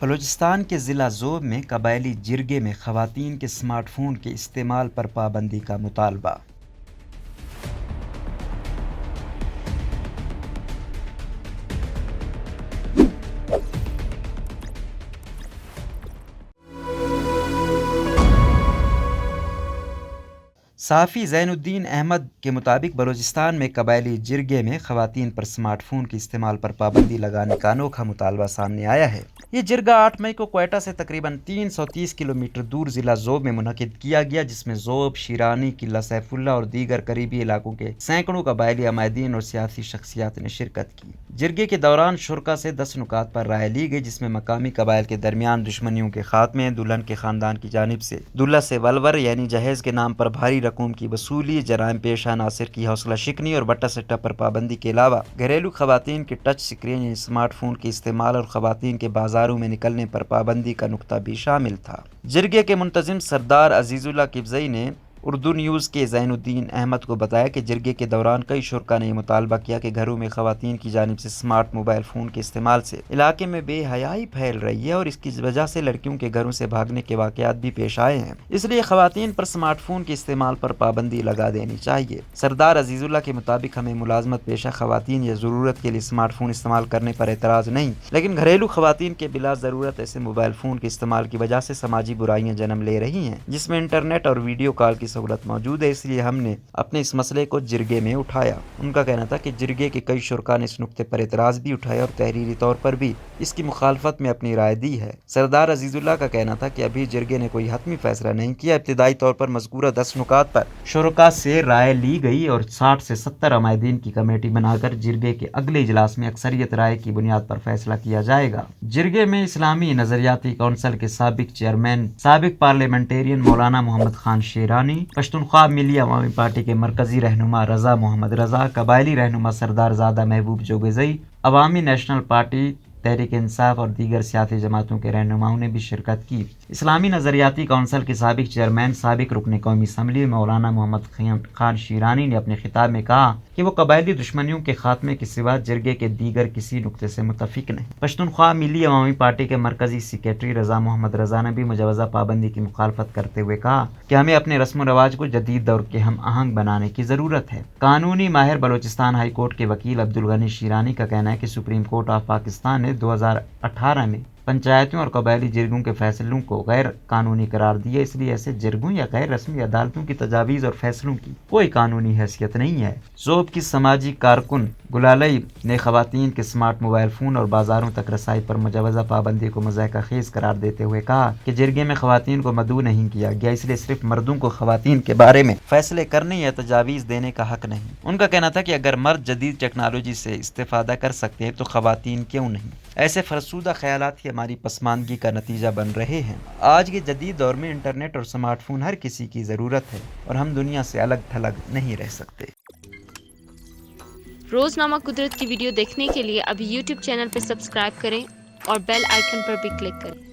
بلوچستان کے ضلع ذوب میں قبائلی جرگے میں خواتین کے سمارٹ فون کے استعمال پر پابندی کا مطالبہ۔ صحافی زین الدین احمد کے مطابق بلوچستان میں قبائلی جرگے میں خواتین پر سمارٹ فون کے استعمال پر پابندی لگانے کا انوکھا مطالبہ سامنے آیا ہے۔ یہ جرگہ 8 مئی کو کوئٹہ سے تقریباً 330 کلومیٹر دور ضلع ذوب میں منعقد کیا گیا، جس میں ذوب، شیرانی، قلعہ سیف اللہ اور دیگر قریبی علاقوں کے سینکڑوں قبائلی عمائدین اور سیاسی شخصیات نے شرکت کی۔ جرگے کے دوران شرکاء سے 10 نکات پر رائے لی گئی، جس میں مقامی قبائل کے درمیان دشمنیوں کے خاتمے، دلہن کے خاندان کی جانب سے دلہا سے ولور یعنی جہیز کے نام پر بھاری رقوم کی وصولی، جرائم پیشہ عناصر کی حوصلہ شکنی اور بٹا سٹا پر پابندی کے علاوہ گھریلو خواتین کے ٹچ سکرین یعنی اسمارٹ فون کے استعمال اور خواتین کے بازاروں میں نکلنے پر پابندی کا نقطہ بھی شامل تھا۔ جرگے کے منتظم سردار عزیز اللہ کبزئی نے اردو نیوز کے زین الدین احمد کو بتایا کہ جرگے کے دوران کئی شرکاء نے یہ مطالبہ کیا کہ گھروں میں خواتین کی جانب سے اسمارٹ موبائل فون کے استعمال سے علاقے میں بے حیائی پھیل رہی ہے اور اس کی وجہ سے لڑکیوں کے گھروں سے بھاگنے کے واقعات بھی پیش آئے ہیں، اس لیے خواتین پر اسمارٹ فون کے استعمال پر پابندی لگا دینی چاہیے۔ سردار عزیز اللہ کے مطابق ہمیں ملازمت پیشہ خواتین یا ضرورت کے لیے اسمارٹ فون استعمال کرنے پر اعتراض نہیں، لیکن گھریلو خواتین کے بلا ضرورت ایسے موبائل فون کے استعمال کی وجہ سے سماجی برائیاں جنم لے رہی ہیں، جس میں انٹرنیٹ اور ویڈیو کال کی سہولت موجود ہے، اس لیے ہم نے اپنے اس مسئلے کو جرگے میں اٹھایا۔ ان کا کہنا تھا کہ جرگے کے کئی شرکاء نے اس نقطے پر اعتراض بھی اٹھایا اور تحریری طور پر بھی اس کی مخالفت میں اپنی رائے دی ہے۔ سردار عزیز اللہ کا کہنا تھا کہ ابھی جرگے نے کوئی حتمی فیصلہ نہیں کیا، ابتدائی طور پر مذکورہ 10 نکات پر شرکاء سے رائے لی گئی اور 60 سے 70 عمائدین کی کمیٹی بنا کر جرگے کے اگلے اجلاس میں اکثریت رائے کی بنیاد پر فیصلہ کیا جائے گا۔ جرگے میں اسلامی نظریاتی کونسل کے سابق چیئرمین، سابق پارلیمنٹرین مولانا محمد خان شیرانی، پشتونخوا ملی عوامی پارٹی کے مرکزی رہنما رضا محمد رضا، قبائلی رہنما سردار زادہ محبوب جوگزئی، عوامی نیشنل پارٹی، تحریک انصاف اور دیگر سیاسی جماعتوں کے رہنماؤں نے بھی شرکت کی۔ اسلامی نظریاتی کونسل کے سابق چیئرمین، سابق رکن قومی اسمبلی مولانا محمد خان شیرانی نے اپنے خطاب میں کہا کہ وہ قبائلی دشمنیوں کے خاتمے کے سوا جرگے کے دیگر کسی نقطے سے متفق نہیں۔ پشتونخوا ملی عوامی پارٹی کے مرکزی سیکریٹری رضا محمد رضا نے بھی مجوزہ پابندی کی مخالفت کرتے ہوئے کہا کہ ہمیں اپنے رسم و رواج کو جدید دور کے ہم آہنگ بنانے کی ضرورت ہے۔ قانونی ماہر بلوچستان ہائی کورٹ کے وکیل عبدالغنی شیرانی کا کہنا ہے کہ سپریم کورٹ آف پاکستان نے 2018 میں پنچایتوں اور قبائلی جرگوں کے فیصلوں کو غیر قانونی قرار دیا، اس لیے ایسے جرگوں یا غیر رسمی عدالتوں کی تجاویز اور فیصلوں کی کوئی قانونی حیثیت نہیں ہے۔ ذوب کی سماجی کارکن گلالئی نے خواتین کے سمارٹ موبائل فون اور بازاروں تک رسائی پر مجوزہ پابندی کو مضحکہ خیز قرار دیتے ہوئے کہا کہ جرگے میں خواتین کو مدعو نہیں کیا گیا، اس لیے صرف مردوں کو خواتین کے بارے میں فیصلے کرنے یا تجاویز دینے کا حق نہیں۔ ان کا کہنا تھا کہ اگر مرد جدید ٹیکنالوجی سے استفادہ کر سکتے ہیں تو خواتین کیوں نہیں؟ ایسے فرسودہ خیالات ہی ہماری پسماندگی کا نتیجہ بن رہے ہیں۔ آج کے جدید دور میں انٹرنیٹ اور سمارٹ فون ہر کسی کی ضرورت ہے اور ہم دنیا سے الگ تھلگ نہیں رہ سکتے۔ روزنامہ قدرت کی ویڈیو دیکھنے کے لیے ابھی یوٹیوب چینل پہ سبسکرائب کریں اور بیل آئیکن پر بھی کلک کریں۔